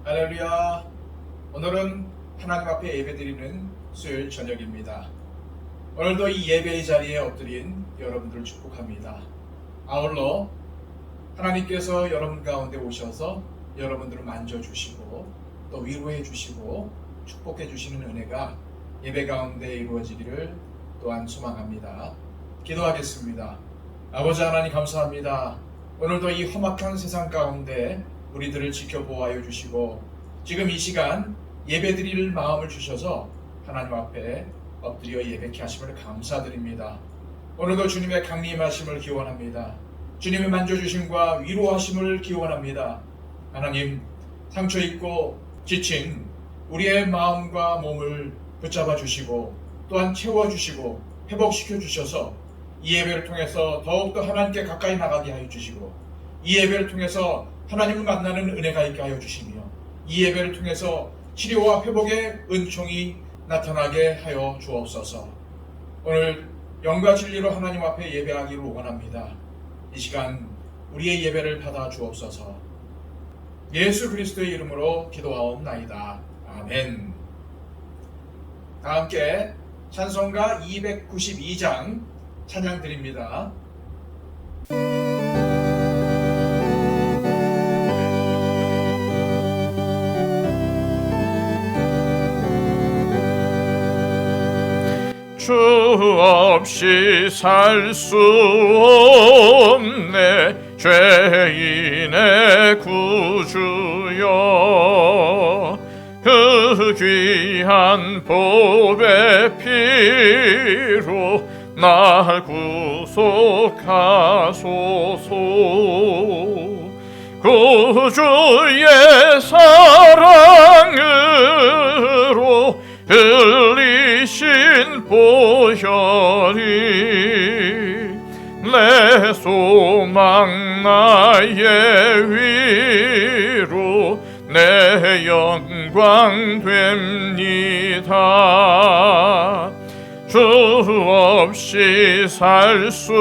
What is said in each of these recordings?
할렐루야. 오늘은 하나님 앞에 예배드리는 수요일 저녁입니다. 오늘도 이 예배의 자리에 엎드린 여러분들을 축복합니다. 아울러 하나님께서 여러분 가운데 오셔서 여러분들을 만져주시고 또 위로해 주시고 축복해 주시는 은혜가 예배 가운데 이루어지기를 또한 소망합니다. 기도하겠습니다. 아버지 하나님 감사합니다. 오늘도 이 험악한 세상 가운데 우리들을 지켜보아여 주시고 지금 이 시간 예배드릴 마음을 주셔서 하나님 앞에 엎드려 예배케 하심을 감사드립니다. 오늘도 주님의 강림하심을 기원합니다. 주님의 만져주심과 위로하심을 기원합니다. 하나님, 상처 입고 지친 우리의 마음과 몸을 붙잡아 주시고 또한 채워주시고 회복시켜 주셔서 이 예배를 통해서 더욱더 하나님께 가까이 나가게 하여 주시고 이 예배를 통해서 하나님을 만나는 은혜가 있게 하여 주시며 이 예배를 통해서 치료와 회복의 은총이 나타나게 하여 주옵소서. 오늘 영과 진리로 하나님 앞에 예배하기를 원합니다. 이 시간 우리의 예배를 받아 주옵소서. 예수 그리스도의 이름으로 기도하옵나이다. 아멘. 다 함께 찬송가 292장 찬양 드립니다. 주 없이 살 수 없네 죄인의 구주여 그 귀한 보배 피로 날 구속하소서. 구주의 사랑으로 흘리신 보혈이 내 소망 나의 위로 내 영광 됩니다. 주 없이 살 수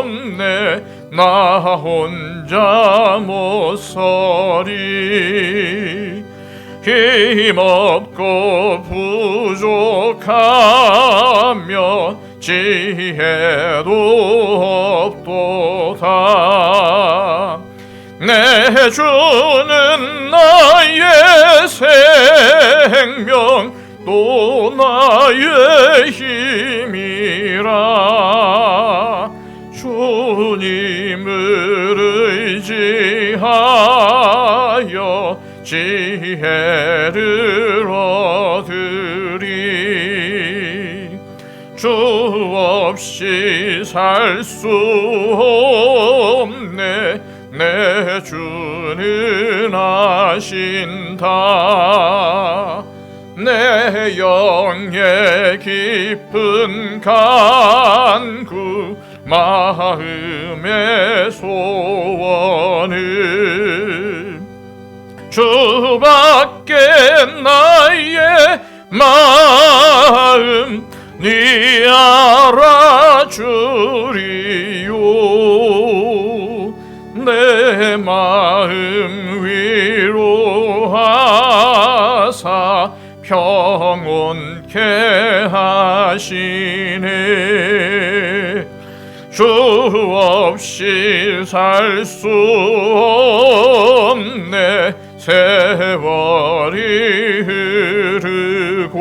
없네 나 혼자 못 서리. 힘없고 부족하며 지혜도 없도다. 내 주는 나의 생명 또 나의 힘이라. 주님을 의지하여 지혜를 얻으리. 주 없이 살 수 없네 내 주는 아신다. 내 영의 깊은 간구 마음의 소원을 주밖에 나의 마음 네 알아주리요. 내 마음 위로하사 평온케 하시네. 주 없이 살 수 없네 세월이 흐르고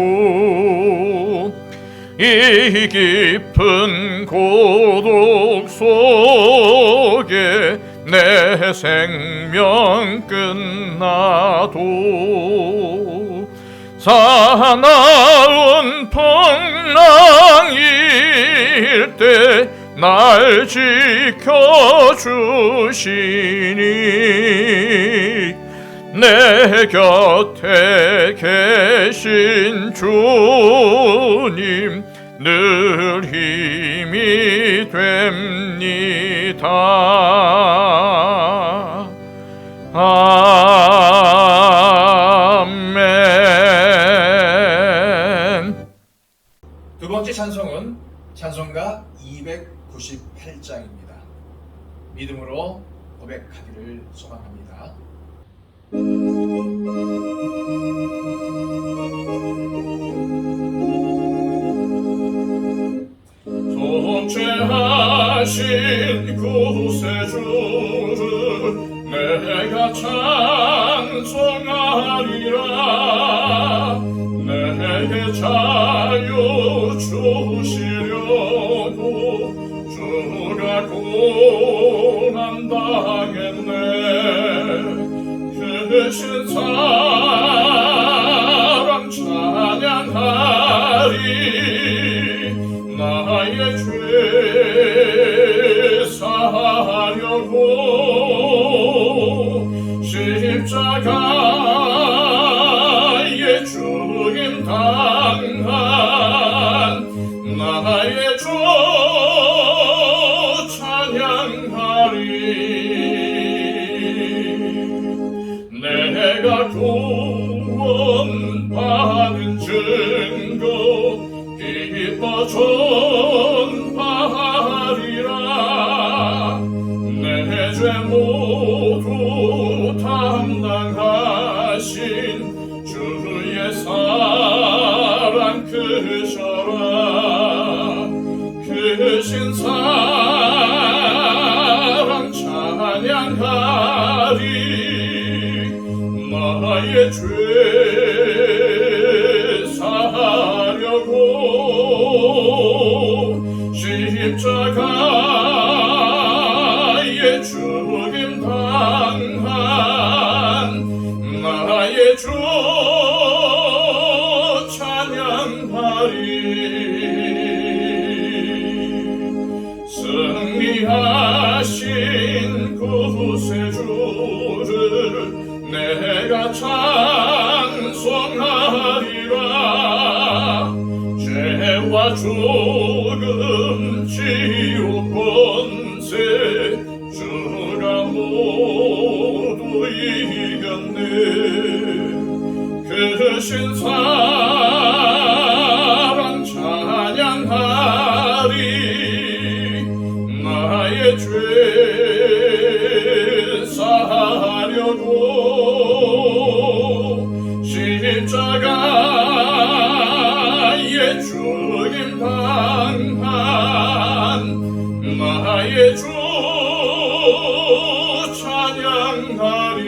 이 깊은 고독 속에 내 생명 끝나도 사나운 풍랑일 때 날 지켜주시니 내 곁에 계신 주님 늘 힘이 됩니다. 아멘. 두 번째 찬송은 찬송가 298장입니다. 믿음으로 고백하기를 소망합니다. 통치하신 구세주를 내가 찬송하리라. 내게 자유 주시려고 주가 고난 당했네. 크신 사랑 찬양하리. 나의 죄 사하려고 십자가의 죽임 당한 나의 주 찬양하리. 내가 구원받은 증거 기뻐 전파하리라. 내 죄 모두 담당하신 주의 사랑 크셔라. 크신 사랑 찬양하리. 나의 죄 사하려고 십자가의 죽임 당한 나의 주 찬양하리. 승리하신 구세주를 내가 찬송하리라. 죄와 죽음 지옥 권세 주가 모두 이겼네. 크신 사랑 찬양하리. 나의 죄 사하려고 십자가의 죽임 당한 나의 주 찬양하리.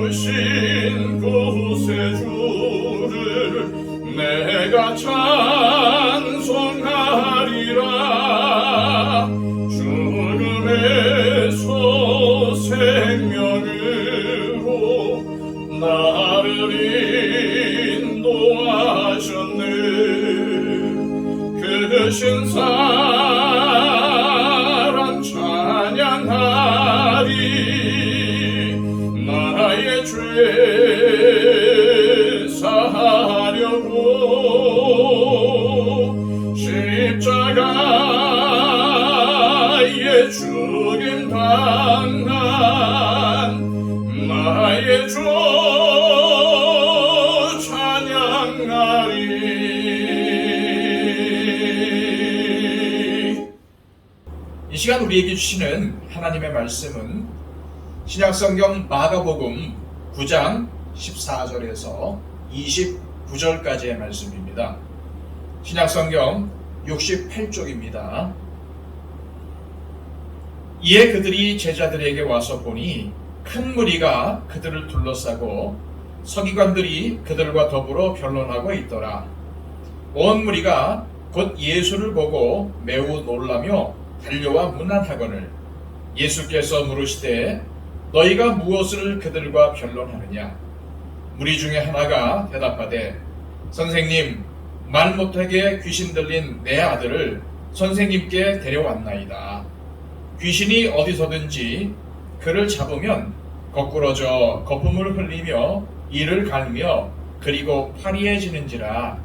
고마우신 구세주를 내가 찬송하리라. 죽음에서 생명으로 나를 인도하셨네. 크신 사랑 찬양하리. 나의 죄 사하려고 십자가의 죽임 당한 나의 주 찬양하리. 이 시간 우리에게 주시는 하나님의 말씀은 신약성경 마가복음 9장 14절에서 29절까지의 말씀입니다. 신약성경 68쪽입니다. 이에 그들이 제자들에게 와서 보니 큰 무리가 그들을 둘러싸고 서기관들이 그들과 더불어 변론하고 있더라. 온 무리가 곧 예수를 보고 매우 놀라며 달려와 문안하거늘 예수께서 물으시되 너희가 무엇을 그들과 변론하느냐? 무리 중에 하나가 대답하되 선생님, 말 못하게 귀신 들린 내 아들을 선생님께 데려왔나이다. 귀신이 어디서든지 그를 잡으면 거꾸러져 거품을 흘리며 이를 갈며 그리고 파리해지는지라.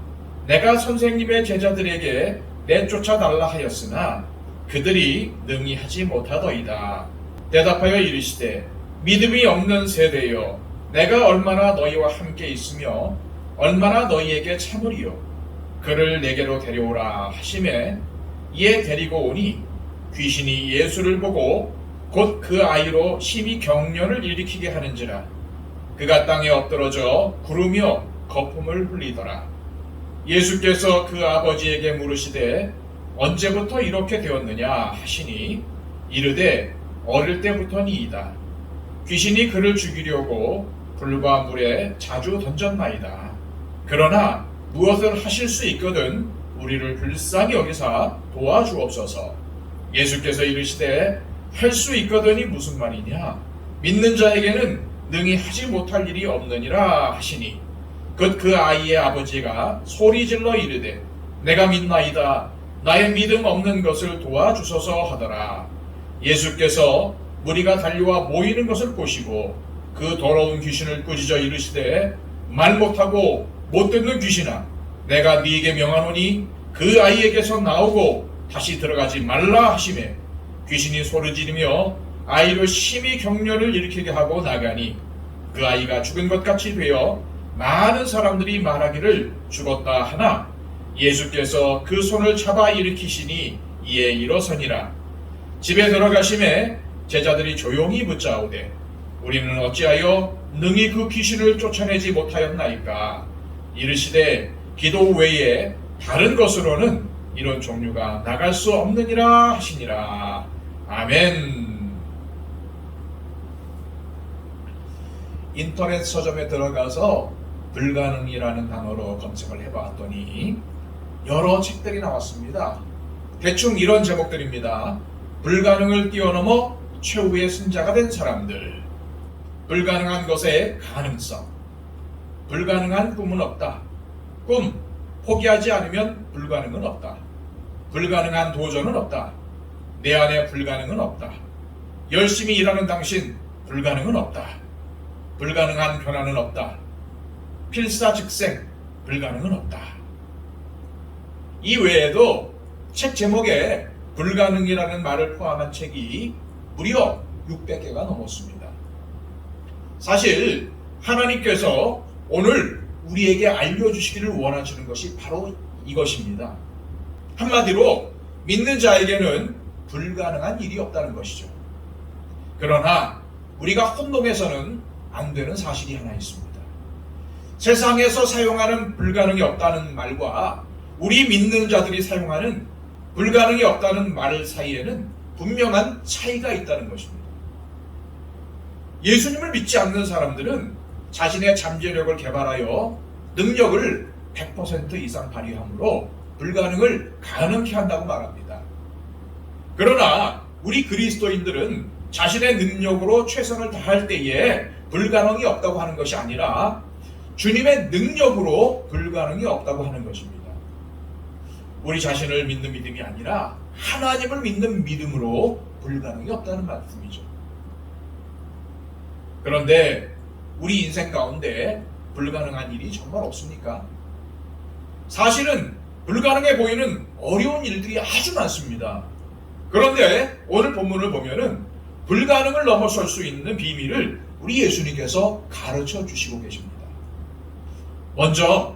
내가 선생님의 제자들에게 내쫓아달라 하였으나 그들이 능히 하지 못하더이다. 대답하여 이르시되 믿음이 없는 세대여, 내가 얼마나 너희와 함께 있으며 얼마나 너희에게 참으리요. 그를 내게로 데려오라 하시매 이에 데리고 오니 귀신이 예수를 보고 곧 그 아이로 심히 경련을 일으키게 하는지라. 그가 땅에 엎드러져 구르며 거품을 흘리더라. 예수께서 그 아버지에게 물으시되 언제부터 이렇게 되었느냐 하시니 이르되 어릴 때부터니이다. 귀신이 그를 죽이려고 불과 물에 자주 던졌나이다. 그러나 무엇을 하실 수 있거든 우리를 불쌍히 여기사 도와주옵소서. 예수께서 이르시되 할 수 있거든이 무슨 말이냐? 믿는 자에게는 능히 하지 못할 일이 없느니라 하시니 곧 그 아이의 아버지가 소리질러 이르되 내가 믿나이다. 나의 믿음 없는 것을 도와주소서 하더라. 예수께서 무리가 달려와 모이는 것을 보시고 그 더러운 귀신을 꾸짖어 이르시되 말 못하고 못 듣는 귀신아, 내가 네게 명하노니 그 아이에게서 나오고 다시 들어가지 말라 하시매 귀신이 소리지르며 아이로 심히 경련을 일으키게 하고 나가니 그 아이가 죽은 것 같이 되어 많은 사람들이 말하기를 죽었다 하나 예수께서 그 손을 잡아 일으키시니 이에 일어서니라. 집에 들어가심에 제자들이 조용히 묻자오되 우리는 어찌하여 능히 그 귀신을 쫓아내지 못하였나이까? 이르시되 기도 외에 다른 것으로는 이런 종류가 나갈 수 없느니라 하시니라. 아멘. 인터넷 서점에 들어가서 불가능이라는 단어로 검색을 해봤더니 여러 책들이 나왔습니다. 대충 이런 제목들입니다. 불가능을 뛰어넘어 최후의 승자가 된 사람들, 불가능한 것의 가능성, 불가능한 꿈은 없다, 꿈 포기하지 않으면 불가능은 없다, 불가능한 도전은 없다, 내 안에 불가능은 없다, 열심히 일하는 당신 불가능은 없다, 불가능한 변화는 없다, 필사즉생 불가능은 없다. 이 외에도 책 제목에 불가능이라는 말을 포함한 책이 무려 600개가 넘었습니다. 사실 하나님께서 오늘 우리에게 알려주시기를 원하시는 것이 바로 이것입니다. 한마디로 믿는 자에게는 불가능한 일이 없다는 것이죠. 그러나 우리가 혼동해서는 안 되는 사실이 하나 있습니다. 세상에서 사용하는 불가능이 없다는 말과 우리 믿는 자들이 사용하는 불가능이 없다는 말 사이에는 분명한 차이가 있다는 것입니다. 예수님을 믿지 않는 사람들은 자신의 잠재력을 개발하여 능력을 100% 이상 발휘함으로 불가능을 가능케 한다고 말합니다. 그러나 우리 그리스도인들은 자신의 능력으로 최선을 다할 때에 불가능이 없다고 하는 것이 아니라 주님의 능력으로 불가능이 없다고 하는 것입니다. 우리 자신을 믿는 믿음이 아니라 하나님을 믿는 믿음으로 불가능이 없다는 말씀이죠. 그런데 우리 인생 가운데 불가능한 일이 정말 없습니까? 사실은 불가능해 보이는 어려운 일들이 아주 많습니다. 그런데 오늘 본문을 보면은 불가능을 넘어설 수 있는 비밀을 우리 예수님께서 가르쳐 주시고 계십니다. 먼저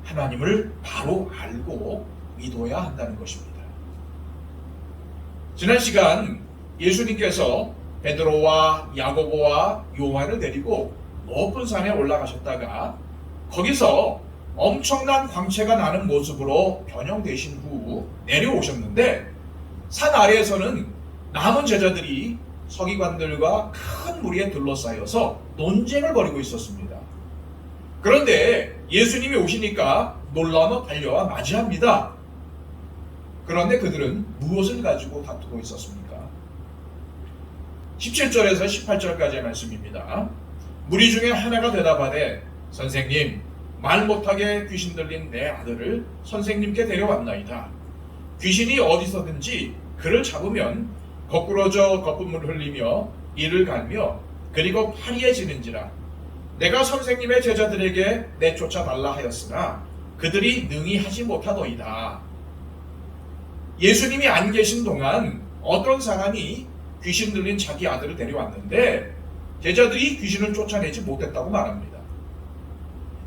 하나님을 바로 알고 믿어야 한다는 것입니다. 지난 시간 예수님께서 베드로와 야고보와 요한을 데리고 높은 산에 올라가셨다가 거기서 엄청난 광채가 나는 모습으로 변형되신 후 내려오셨는데 산 아래에서는 남은 제자들이 서기관들과 큰 무리에 둘러싸여서 논쟁을 벌이고 있었습니다. 그런데 예수님이 오시니까 놀라며 달려와 맞이합니다. 그런데 그들은 무엇을 가지고 다투고 있었습니까? 17절에서 18절까지의 말씀입니다. 무리 중에 하나가 대답하되 선생님, 말 못하게 귀신 들린 내 아들을 선생님께 데려왔나이다. 귀신이 어디서든지 그를 잡으면 거꾸러져 거품을 흘리며 이를 갈며 그리고 파리해지는지라. 내가 선생님의 제자들에게 내쫓아 달라 하였으나 그들이 능히 하지 못하더이다. 예수님이 안 계신 동안 어떤 사람이 귀신 들린 자기 아들을 데려왔는데 제자들이 귀신을 쫓아내지 못했다고 말합니다.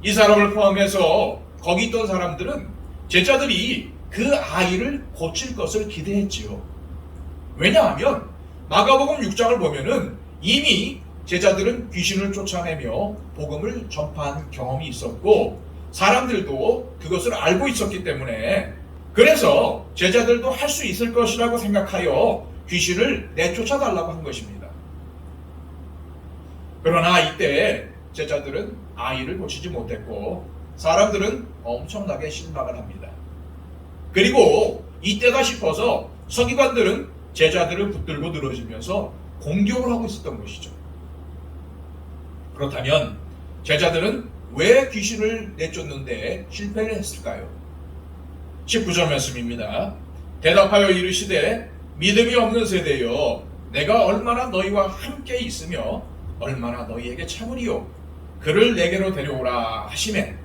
이 사람을 포함해서 거기 있던 사람들은 제자들이 그 아이를 고칠 것을 기대했지요. 왜냐하면 마가복음 6장을 보면은 이미 제자들은 귀신을 쫓아내며 복음을 전파한 경험이 있었고 사람들도 그것을 알고 있었기 때문에 그래서 제자들도 할 수 있을 것이라고 생각하여 귀신을 내쫓아달라고 한 것입니다. 그러나 이때 제자들은 아이를 고치지 못했고 사람들은 엄청나게 실망을 합니다. 그리고 이때다 싶어서 서기관들은 제자들을 붙들고 늘어지면서 공격을 하고 있었던 것이죠. 그렇다면 제자들은 왜 귀신을 내쫓는데 실패를 했을까요? 19절 말씀입니다. 대답하여 이르시되 믿음이 없는 세대여 내가 얼마나 너희와 함께 있으며 얼마나 너희에게 참으리요 그를 내게로 데려오라 하시매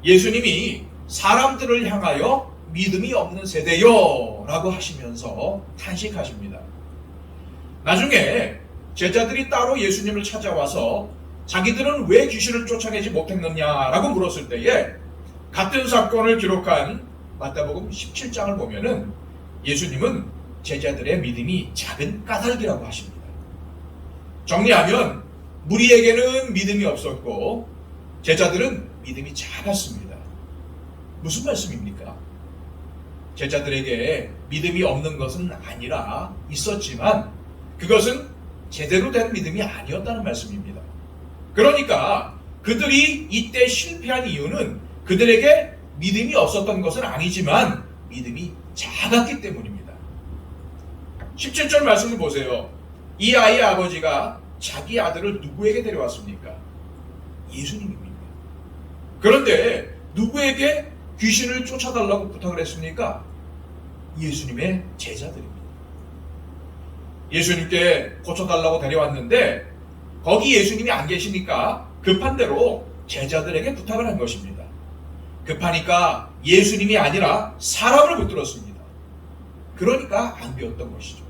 예수님이 사람들을 향하여 믿음이 없는 세대여 라고 하시면서 탄식하십니다. 나중에 제자들이 따로 예수님을 찾아와서 자기들은 왜 귀신을 쫓아내지 못했느냐라고 물었을 때에 같은 사건을 기록한 마태복음 17장을 보면은 예수님은 제자들의 믿음이 작은 까닭이라고 하십니다. 정리하면 무리에게는 믿음이 없었고 제자들은 믿음이 작았습니다. 무슨 말씀입니까? 제자들에게 믿음이 없는 것은 아니라 있었지만 그것은 제대로 된 믿음이 아니었다는 말씀입니다. 그러니까 그들이 이때 실패한 이유는 그들에게 믿음이 없었던 것은 아니지만 믿음이 작았기 때문입니다. 17절 말씀을 보세요. 이 아이의 아버지가 자기 아들을 누구에게 데려왔습니까? 예수님입니다. 그런데 누구에게 귀신을 쫓아달라고 부탁을 했습니까? 예수님의 제자들입니다. 예수님께 고쳐달라고 데려왔는데 거기 예수님이 안 계시니까 급한 대로 제자들에게 부탁을 한 것입니다. 급하니까 예수님이 아니라 사람을 붙들었습니다. 그러니까 안 되었던 것이죠.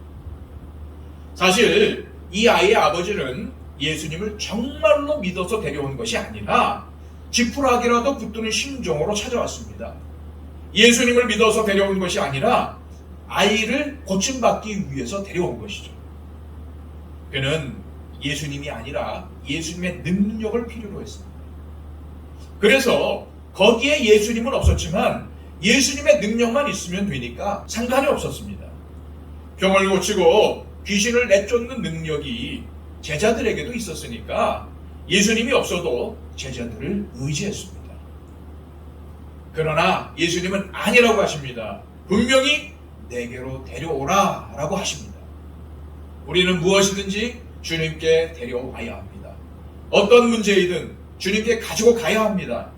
사실 이 아이의 아버지는 예수님을 정말로 믿어서 데려온 것이 아니라 지푸라기라도 붙드는 심정으로 찾아왔습니다. 예수님을 믿어서 데려온 것이 아니라 아이를 고침받기 위해서 데려온 것이죠. 그는 예수님이 아니라 예수님의 능력을 필요로 했습니다. 그래서 거기에 예수님은 없었지만 예수님의 능력만 있으면 되니까 상관이 없었습니다. 병을 고치고 귀신을 내쫓는 능력이 제자들에게도 있었으니까 예수님이 없어도 제자들을 의지했습니다. 그러나 예수님은 아니라고 하십니다. 분명히 내게로 데려오라 라고 하십니다. 우리는 무엇이든지 주님께 데려와야 합니다. 어떤 문제이든 주님께 가지고 가야 합니다.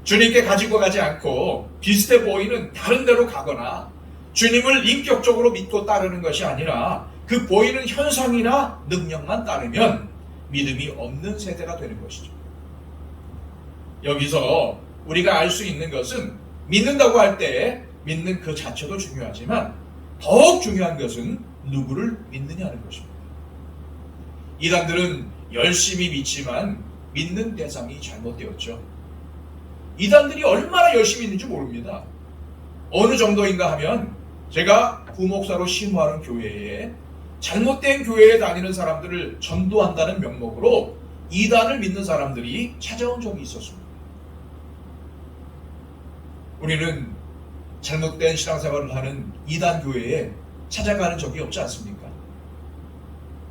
주님께 가지고 가지 않고 비슷해 보이는 다른 데로 가거나 주님을 인격적으로 믿고 따르는 것이 아니라 그 보이는 현상이나 능력만 따르면 믿음이 없는 세대가 되는 것이죠. 여기서 우리가 알 수 있는 것은 믿는다고 할 때 믿는 그 자체도 중요하지만 더욱 중요한 것은 누구를 믿느냐는 것입니다. 이단들은 열심히 믿지만 믿는 대상이 잘못되었죠. 이단들이 얼마나 열심히 있는지 모릅니다. 어느 정도인가 하면 제가 부목사로 신고하는 교회에 잘못된 교회에 다니는 사람들을 전도한다는 명목으로 이단을 믿는 사람들이 찾아온 적이 있었습니다. 우리는 잘못된 신앙생활을 하는 이단 교회에 찾아가는 적이 없지 않습니까?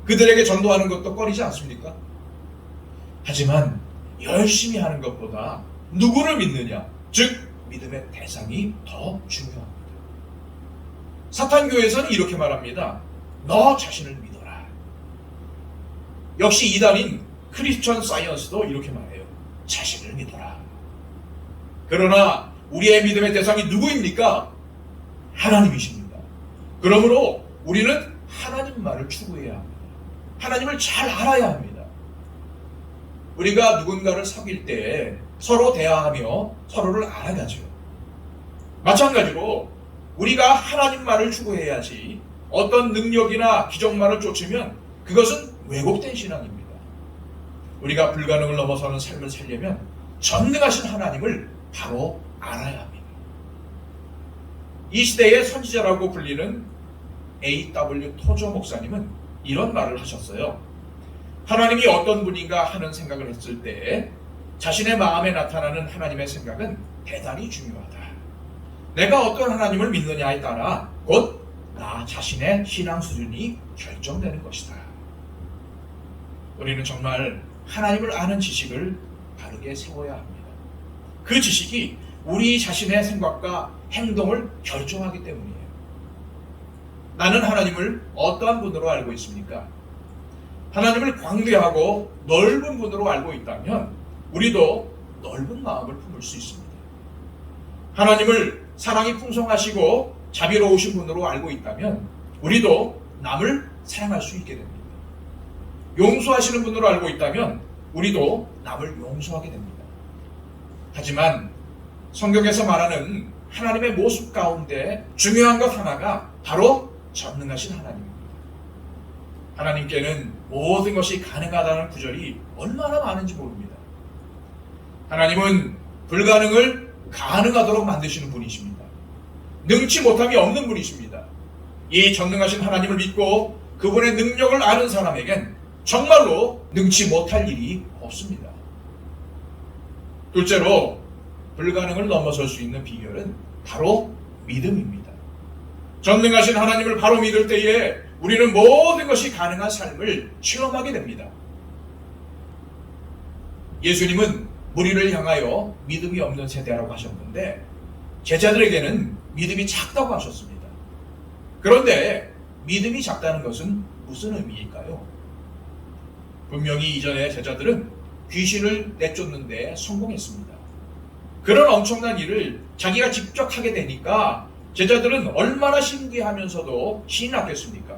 그들에게 전도하는 것도 꺼리지 않습니까? 하지만 열심히 하는 것보다 누구를 믿느냐, 즉 믿음의 대상이 더 중요합니다. 사탄교회에서는 이렇게 말합니다. 너 자신을 믿어라. 역시 이단인 크리스천 사이언스도 이렇게 말해요. 자신을 믿어라. 그러나 우리의 믿음의 대상이 누구입니까? 하나님이십니다. 그러므로 우리는 하나님 말을 추구해야 합니다. 하나님을 잘 알아야 합니다. 우리가 누군가를 사귈 때 서로 대화하며 서로를 알아가죠. 마찬가지로 우리가 하나님 말을 추구해야지 어떤 능력이나 기적만을 쫓으면 그것은 왜곡된 신앙입니다. 우리가 불가능을 넘어서는 삶을 살려면 전능하신 하나님을 바로 알아야 합니다. 이 시대의 선지자라고 불리는 A.W. 토저 목사님은 이런 말을 하셨어요. 하나님이 어떤 분인가 하는 생각을 했을 때 자신의 마음에 나타나는 하나님의 생각은 대단히 중요하다. 내가 어떤 하나님을 믿느냐에 따라 곧 나 자신의 신앙 수준이 결정되는 것이다. 우리는 정말 하나님을 아는 지식을 바르게 세워야 합니다. 그 지식이 우리 자신의 생각과 행동을 결정하기 때문이에요. 나는 하나님을 어떠한 분으로 알고 있습니까? 하나님을 광대하고 넓은 분으로 알고 있다면 우리도 넓은 마음을 품을 수 있습니다. 하나님을 사랑이 풍성하시고 자비로우신 분으로 알고 있다면 우리도 남을 사랑할 수 있게 됩니다. 용서하시는 분으로 알고 있다면 우리도 남을 용서하게 됩니다. 하지만 성경에서 말하는 하나님의 모습 가운데 중요한 것 하나가 바로 전능하신 하나님입니다. 하나님께는 모든 것이 가능하다는 구절이 얼마나 많은지 모릅니다. 하나님은 불가능을 가능하도록 만드시는 분이십니다. 능치 못함이 없는 분이십니다. 이 전능하신 하나님을 믿고 그분의 능력을 아는 사람에겐 정말로 능치 못할 일이 없습니다. 둘째로 불가능을 넘어설 수 있는 비결은 바로 믿음입니다. 전능하신 하나님을 바로 믿을 때에 우리는 모든 것이 가능한 삶을 체험하게 됩니다. 예수님은 무리를 향하여 믿음이 없는 세대라고 하셨는데 제자들에게는 믿음이 작다고 하셨습니다. 그런데 믿음이 작다는 것은 무슨 의미일까요? 분명히 이전에 제자들은 귀신을 내쫓는데 성공했습니다. 그런 엄청난 일을 자기가 직접 하게 되니까 제자들은 얼마나 신기하면서도 신이 났겠습니까?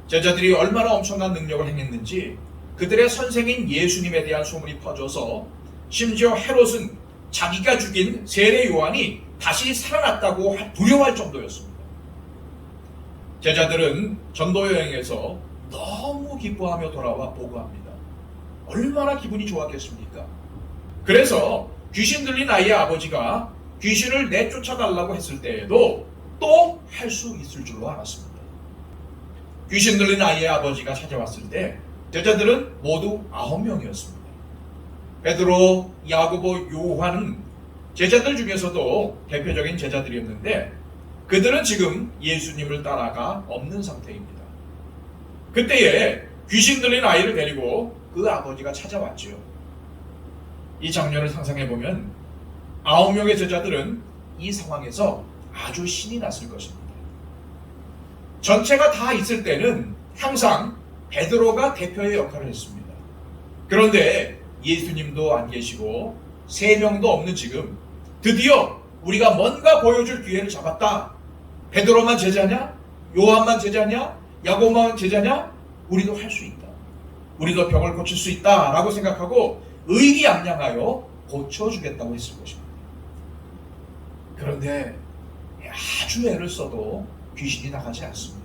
제자들이 얼마나 엄청난 능력을 행했는지 그들의 선생인 예수님에 대한 소문이 퍼져서 심지어 헤롯은 자기가 죽인 세례 요한이 다시 살아났다고 두려워할 정도였습니다. 제자들은 전도 여행에서 너무 기뻐하며 돌아와 보고합니다. 얼마나 기분이 좋았겠습니까? 그래서 귀신 들린 아이의 아버지가 귀신을 내쫓아달라고 했을 때에도 또 할 수 있을 줄로 알았습니다. 귀신 들린 아이의 아버지가 찾아왔을 때 제자들은 모두 9명이었습니다. 베드로, 야고보, 요한은 제자들 중에서도 대표적인 제자들이었는데 그들은 지금 예수님을 따라가 없는 상태입니다. 그때에 귀신 들린 아이를 데리고 그 아버지가 찾아왔지요. 이 장면을 상상해보면 9명의 제자들은 이 상황에서 아주 신이 났을 것입니다. 전체가 다 있을 때는 항상 베드로가 대표의 역할을 했습니다. 그런데 예수님도 안 계시고 3명도 없는 지금 드디어 우리가 뭔가 보여줄 기회를 잡았다. 베드로만 제자냐? 요한만 제자냐? 야고보만 제자냐? 우리도 할 수 있다. 우리도 병을 고칠 수 있다 라고 생각하고 의기양양하여 고쳐주겠다고 했을 것입니다. 그런데 아주 애를 써도 귀신이 나가지 않습니다.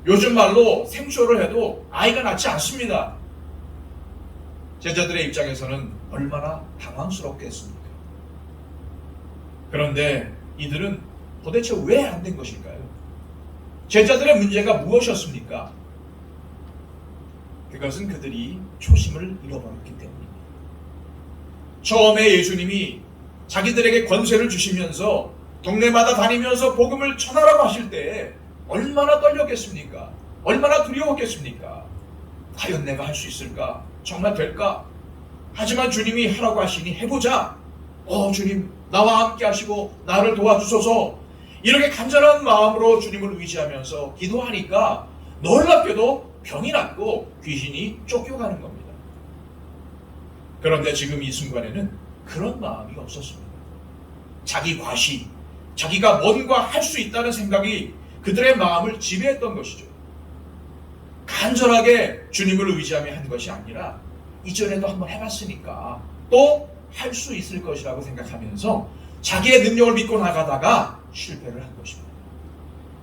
요즘 말로 생쇼를 해도 아이가 낫지 않습니다. 제자들의 입장에서는 얼마나 당황스럽겠습니까? 그런데 이들은 도대체 왜 안 된 것일까요? 제자들의 문제가 무엇이었습니까? 그것은 그들이 초심을 잃어버렸기 때문입니다. 처음에 예수님이 자기들에게 권세를 주시면서 동네마다 다니면서 복음을 전하라고 하실 때 얼마나 떨렸겠습니까? 얼마나 두려웠겠습니까? 과연 내가 할 수 있을까? 정말 될까? 하지만 주님이 하라고 하시니 해보자. 주님 나와 함께 하시고 나를 도와주소서. 이렇게 간절한 마음으로 주님을 의지하면서 기도하니까 놀랍게도 병이 낫고 귀신이 쫓겨가는 겁니다. 그런데 지금 이 순간에는 그런 마음이 없었습니다. 자기 과시, 자기가 뭔가 할 수 있다는 생각이 그들의 마음을 지배했던 것이죠. 간절하게 주님을 의지하며 한 것이 아니라 이전에도 한번 해봤으니까 또 할 수 있을 것이라고 생각하면서 자기의 능력을 믿고 나가다가 실패를 한 것입니다.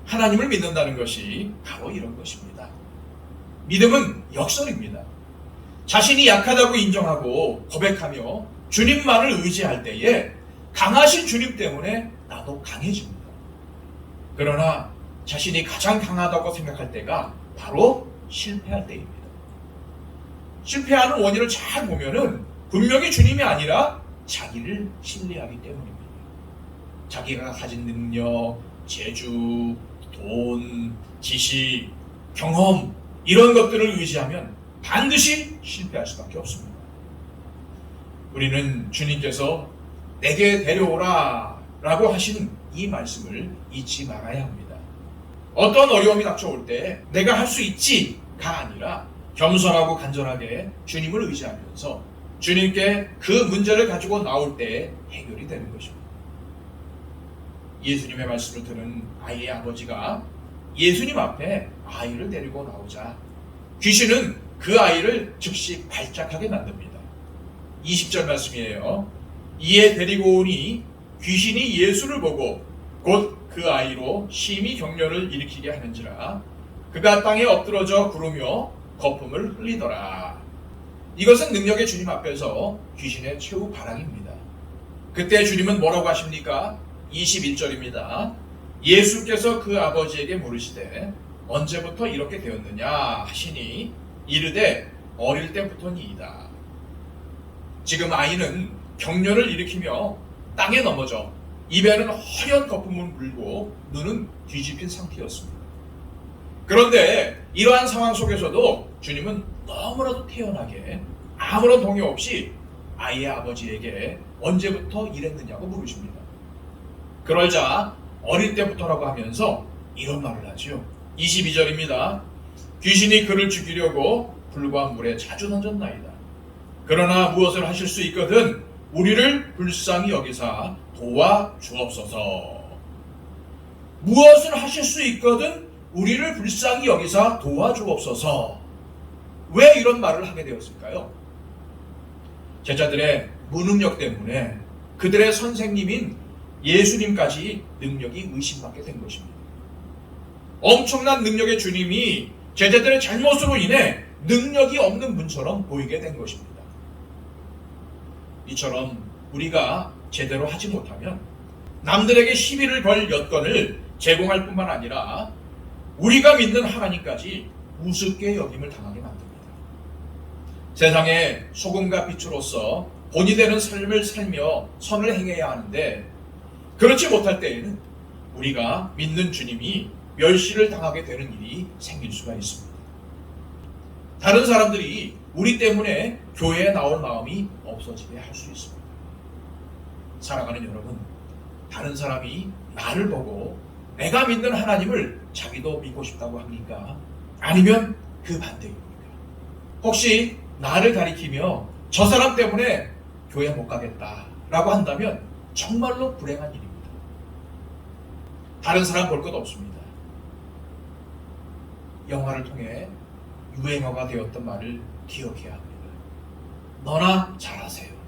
하나님을 믿는다는 것이 바로 이런 것입니다. 믿음은 역설입니다. 자신이 약하다고 인정하고 고백하며 주님만을 의지할 때에 강하신 주님 때문에 나도 강해집니다. 그러나 자신이 가장 강하다고 생각할 때가 바로 실패할 때입니다. 실패하는 원인을 잘 보면은 분명히 주님이 아니라 자기를 신뢰하기 때문입니다. 자기가 가진 능력, 재주, 돈, 지식, 경험 이런 것들을 의지하면 반드시 실패할 수밖에 없습니다. 우리는 주님께서 내게 데려오라 라고 하시는 이 말씀을 잊지 말아야 합니다. 어떤 어려움이 닥쳐올 때 내가 할 수 있지가 아니라 겸손하고 간절하게 주님을 의지하면서 주님께 그 문제를 가지고 나올 때 해결이 되는 것입니다. 예수님의 말씀을 들은 아이의 아버지가 예수님 앞에 아이를 데리고 나오자 귀신은 그 아이를 즉시 발작하게 만듭니다. 20절 말씀이에요. 이에 데리고 오니 귀신이 예수를 보고 곧 그 아이로 심히 격려를 일으키게 하는지라 그가 땅에 엎드러져 구르며 거품을 흘리더라. 이것은 능력의 주님 앞에서 귀신의 최후 반항입니다. 그때 주님은 뭐라고 하십니까? 21절입니다. 예수께서 그 아버지에게 물으시되 언제부터 이렇게 되었느냐 하시니 이르되 어릴 때부터니이다. 지금 아이는 격려를 일으키며 땅에 넘어져 입에는 허연 거품을 물고 눈은 뒤집힌 상태였습니다. 그런데 이러한 상황 속에서도 주님은 너무나도 태연하게 아무런 동요 없이 아이의 아버지에게 언제부터 이랬느냐고 물으십니다. 그러자 어릴 때부터라고 하면서 이런 말을 하죠. 22절입니다. 귀신이 그를 죽이려고 불과 물에 자주 던졌나이다. 그러나 무엇을 하실 수 있거든 우리를 불쌍히 여기사 도와주옵소서. 무엇을 하실 수 있거든 우리를 불쌍히 여기사 도와주옵소서. 왜 이런 말을 하게 되었을까요? 제자들의 무능력 때문에 그들의 선생님인 예수님까지 능력이 의심받게 된 것입니다. 엄청난 능력의 주님이 제자들의 잘못으로 인해 능력이 없는 분처럼 보이게 된 것입니다. 이처럼 우리가 제대로 하지 못하면 남들에게 시비를 걸 여건을 제공할 뿐만 아니라 우리가 믿는 하나님까지 우습게 여김을 당하게 만듭니다. 세상에 소금과 빛으로서 본이 되는 삶을 살며 선을 행해야 하는데 그렇지 못할 때에는 우리가 믿는 주님이 멸시를 당하게 되는 일이 생길 수가 있습니다. 다른 사람들이 우리 때문에 교회에 나올 마음이 없어지게 할 수 있습니다. 사랑하는 여러분, 다른 사람이 나를 보고 내가 믿는 하나님을 자기도 믿고 싶다고 합니까? 아니면 그 반대입니까? 혹시 나를 가리키며 저 사람 때문에 교회 못 가겠다라고 한다면 정말로 불행한 일입니다. 다른 사람 볼 것 없습니다. 영화를 통해 유행어가 되었던 말을 기억해야 합니다. 너나 잘하세요.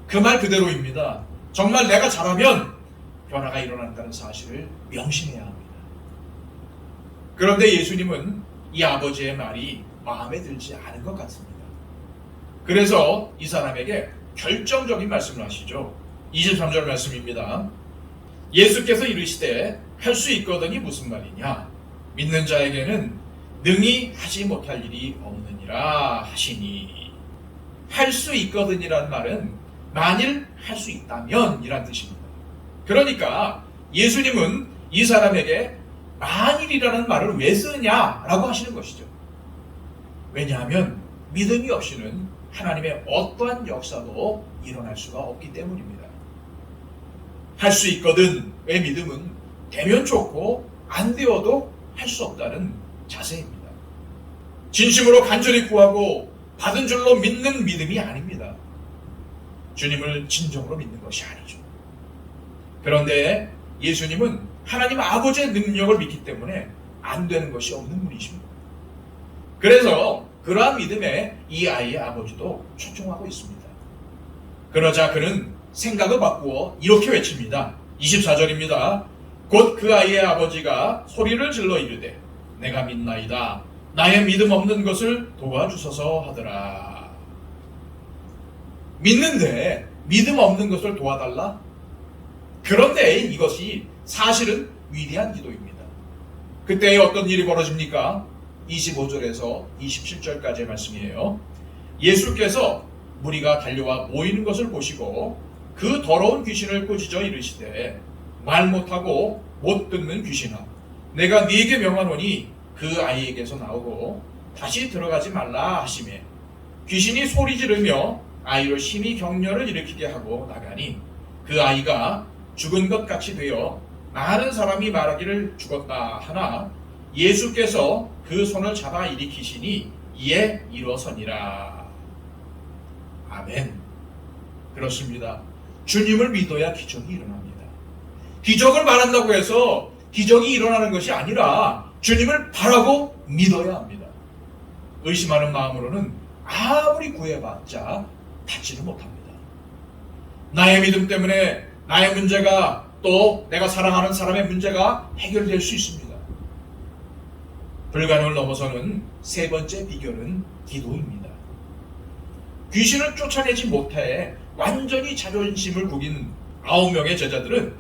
그 말 그대로입니다. 정말 내가 잘하면 변화가 일어난다는 사실을 명심해야 합니다. 그런데 예수님은 이 아버지의 말이 마음에 들지 않은 것 같습니다. 그래서 이 사람에게 결정적인 말씀을 하시죠. 23절 말씀입니다. 예수께서 이르시되 할 수 있거든이 무슨 말이냐? 믿는 자에게는 능히 하지 못할 일이 없느니라 하시니. 할 수 있거든이란 말은 만일 할 수 있다면 이란 뜻입니다. 그러니까 예수님은 이 사람에게 만일이라는 말을 왜 쓰느냐라고 하시는 것이죠. 왜냐하면 믿음이 없이는 하나님의 어떠한 역사도 일어날 수가 없기 때문입니다. 할 수 있거든의 믿음은 되면 좋고 안 되어도 할 수 없다는 자세입니다. 진심으로 간절히 구하고 받은 줄로 믿는 믿음이 아닙니다. 주님을 진정으로 믿는 것이 아니죠. 그런데 예수님은 하나님 아버지의 능력을 믿기 때문에 안 되는 것이 없는 분이십니다. 그래서 그러한 믿음에 이 아이의 아버지도 초청하고 있습니다. 그러자 그는 생각을 바꾸어 이렇게 외칩니다. 24절입니다. 곧 그 아이의 아버지가 소리를 질러 이르되 내가 믿나이다. 나의 믿음 없는 것을 도와주소서 하더라. 믿는데 믿음 없는 것을 도와달라? 그런데 이것이 사실은 위대한 기도입니다. 그때 어떤 일이 벌어집니까? 25절에서 27절까지의 말씀이에요. 예수께서 무리가 달려와 모이는 것을 보시고 그 더러운 귀신을 꾸짖어 이르시되 말 못하고 못 듣는 귀신아, 내가 네게 명하노니 그 아이에게서 나오고 다시 들어가지 말라 하시매 귀신이 소리 지르며 아이로 심히 격려를 일으키게 하고 나가니 그 아이가 죽은 것 같이 되어 많은 사람이 말하기를 죽었다 하나 예수께서 그 손을 잡아 일으키시니 이에 일어서니라. 아멘. 그렇습니다. 주님을 믿어야 기적이 일어납니다. 기적을 말한다고 해서 기적이 일어나는 것이 아니라 주님을 바라고 믿어야 합니다. 의심하는 마음으로는 아무리 구해봤자 받지를 못합니다. 나의 믿음 때문에 나의 문제가 또 내가 사랑하는 사람의 문제가 해결될 수 있습니다. 불가능을 넘어서는 세 번째 비결은 기도입니다. 귀신을 쫓아내지 못해 완전히 자존심을 구긴 9명의 제자들은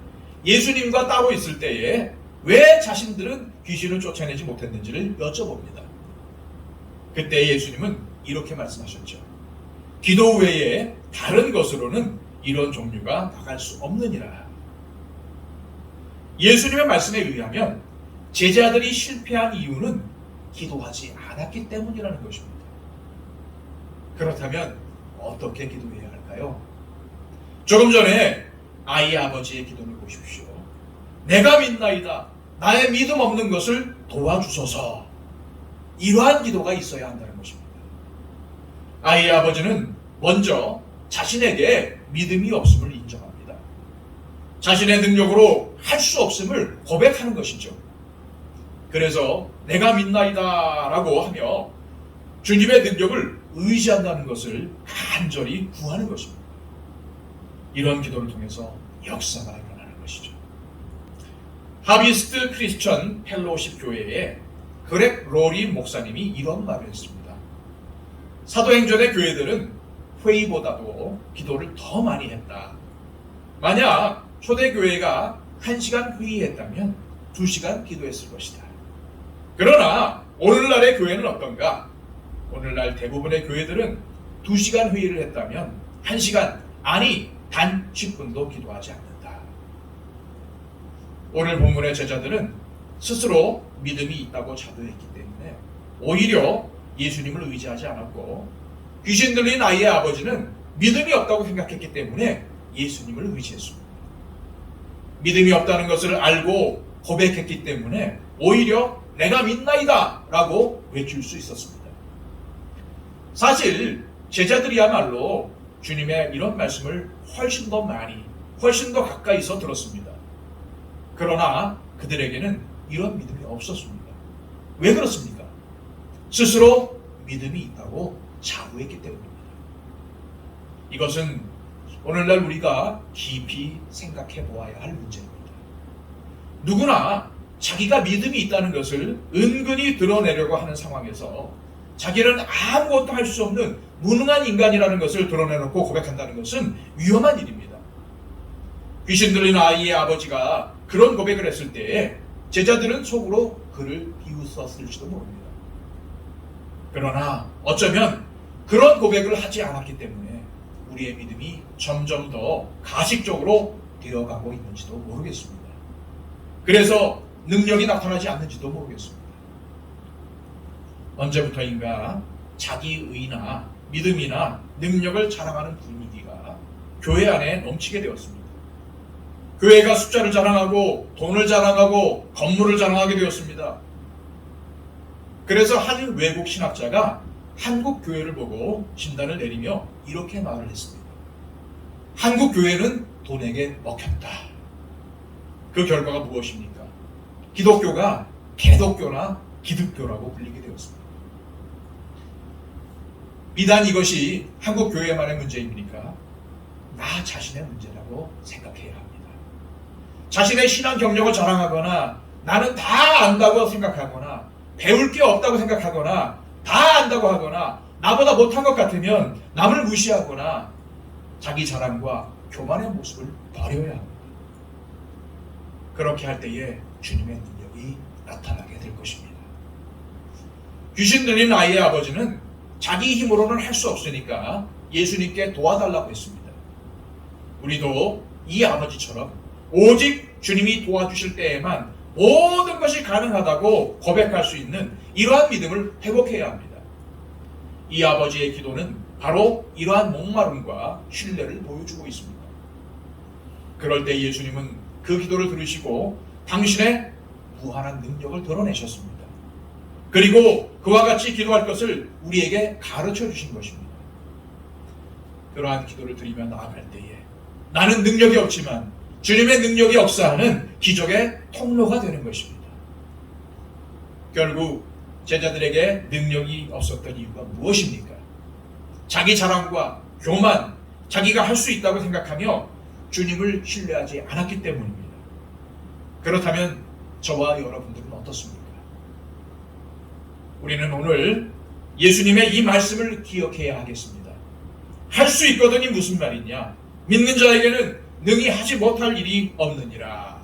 예수님과 따로 있을 때에 왜 자신들은 귀신을 쫓아내지 못했는지를 여쭤봅니다. 그때 예수님은 이렇게 말씀하셨죠. 기도 외에 다른 것으로는 이런 종류가 나갈 수 없느니라. 예수님의 말씀에 의하면 제자들이 실패한 이유는 기도하지 않았기 때문이라는 것입니다. 그렇다면 어떻게 기도해야 할까요? 조금 전에 아이 아버지의 기도를 보십시오. 내가 믿나이다. 나의 믿음 없는 것을 도와주소서. 이러한 기도가 있어야 한다는 것입니다. 아이 아버지는 먼저 자신에게 믿음이 없음을 인정합니다. 자신의 능력으로 할 수 없음을 고백하는 것이죠. 그래서 내가 믿나이다 라고 하며 주님의 능력을 의지한다는 것을 간절히 구하는 것입니다. 이런 기도를 통해서 역사가 일어나는 것이죠. 하비스트 크리스천 펠로우십 교회에 그렉 로리 목사님이 이런 말을 했습니다. 사도행전의 교회들은 회의보다도 기도를 더 많이 했다. 만약 초대교회가 1시간 회의했다면 2시간 기도했을 것이다. 그러나 오늘날의 교회는 어떤가? 오늘날 대부분의 교회들은 2시간 회의를 했다면 1시간, 아니 단 10분도 기도하지 않는다. 오늘 본문의 제자들은 스스로 믿음이 있다고 자부했기 때문에 오히려 예수님을 의지하지 않았고, 귀신 들린 아이의 아버지는 믿음이 없다고 생각했기 때문에 예수님을 의지했습니다. 믿음이 없다는 것을 알고 고백했기 때문에 오히려 내가 믿나이다 라고 외칠 수 있었습니다. 사실 제자들이야말로 주님의 이런 말씀을 훨씬 더 많이, 훨씬 더 가까이서 들었습니다. 그러나 그들에게는 이런 믿음이 없었습니다. 왜 그렇습니까? 스스로 믿음이 있다고 자부했기 때문입니다. 이것은 오늘날 우리가 깊이 생각해 보아야 할 문제입니다. 누구나 자기가 믿음이 있다는 것을 은근히 드러내려고 하는 상황에서 자기는 아무것도 할 수 없는 무능한 인간이라는 것을 드러내놓고 고백한다는 것은 위험한 일입니다. 귀신 들린 아이의 아버지가 그런 고백을 했을 때에 제자들은 속으로 그를 비웃었을지도 모릅니다. 그러나 어쩌면 그런 고백을 하지 않았기 때문에 우리의 믿음이 점점 더 가식적으로 되어가고 있는지도 모르겠습니다. 그래서 능력이 나타나지 않는지도 모르겠습니다. 언제부터인가 자기의나 믿음이나 능력을 자랑하는 분위기가 교회 안에 넘치게 되었습니다. 교회가 숫자를 자랑하고 돈을 자랑하고 건물을 자랑하게 되었습니다. 그래서 한 외국 신학자가 한국 교회를 보고 진단을 내리며 이렇게 말을 했습니다. 한국 교회는 돈에게 먹혔다. 그 결과가 무엇입니까? 기독교가 개독교나 기득교라고 불리게 되었습니다. 비단 이것이 한국 교회만의 문제입니까? 나 자신의 문제라고 생각해야 합니다. 자신의 신앙 경력을 자랑하거나 나는 다 안다고 생각하거나 배울 게 없다고 생각하거나 다 안다고 하거나 나보다 못한 것 같으면 남을 무시하거나 자기 자랑과 교만의 모습을 버려야 합니다. 그렇게 할 때에 주님의 능력이 나타나게 될 것입니다. 귀신 들린 아이의 아버지는 자기 힘으로는 할 수 없으니까 예수님께 도와달라고 했습니다. 우리도 이 아버지처럼 오직 주님이 도와주실 때에만 모든 것이 가능하다고 고백할 수 있는 이러한 믿음을 회복해야 합니다. 이 아버지의 기도는 바로 이러한 목마름과 신뢰를 보여주고 있습니다. 그럴 때 예수님은 그 기도를 들으시고 당신의 무한한 능력을 드러내셨습니다. 그리고 그와 같이 기도할 것을 우리에게 가르쳐 주신 것입니다. 그러한 기도를 드리며 나아갈 때에 나는 능력이 없지만 주님의 능력이 역사하는 기적의 통로가 되는 것입니다. 결국 제자들에게 능력이 없었던 이유가 무엇입니까? 자기 자랑과 교만, 자기가 할 수 있다고 생각하며 주님을 신뢰하지 않았기 때문입니다. 그렇다면 저와 여러분들은 어떻습니까? 우리는 오늘 예수님의 이 말씀을 기억해야 하겠습니다. 할 수 있거든이 무슨 말이냐? 믿는 자에게는 능히 하지 못할 일이 없느니라.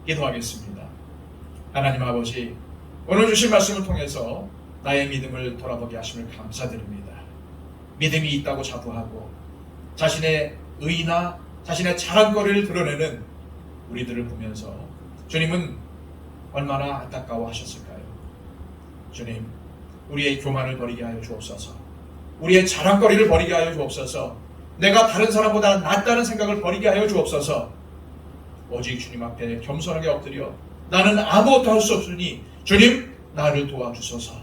기도하겠습니다. 하나님 아버지, 오늘 주신 말씀을 통해서 나의 믿음을 돌아보게 하심을 감사드립니다. 믿음이 있다고 자부하고 자신의 의나 자신의 자랑거리를 드러내는 우리들을 보면서 주님은 얼마나 안타까워하셨을까요? 주님, 우리의 교만을 버리게 하여 주옵소서. 우리의 자랑거리를 버리게 하여 주옵소서. 내가 다른 사람보다 낫다는 생각을 버리게 하여 주옵소서. 오직 주님 앞에 겸손하게 엎드려 나는 아무것도 할 수 없으니 주님 나를 도와주소서.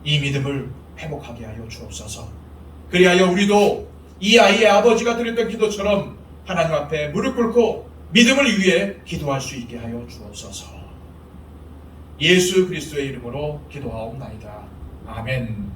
이 믿음을 회복하게 하여 주옵소서. 그리하여 우리도 이 아이의 아버지가 드렸던 기도처럼 하나님 앞에 무릎 꿇고 믿음을 위해 기도할 수 있게 하여 주옵소서. 예수 그리스도의 이름으로 기도하옵나이다. 아멘.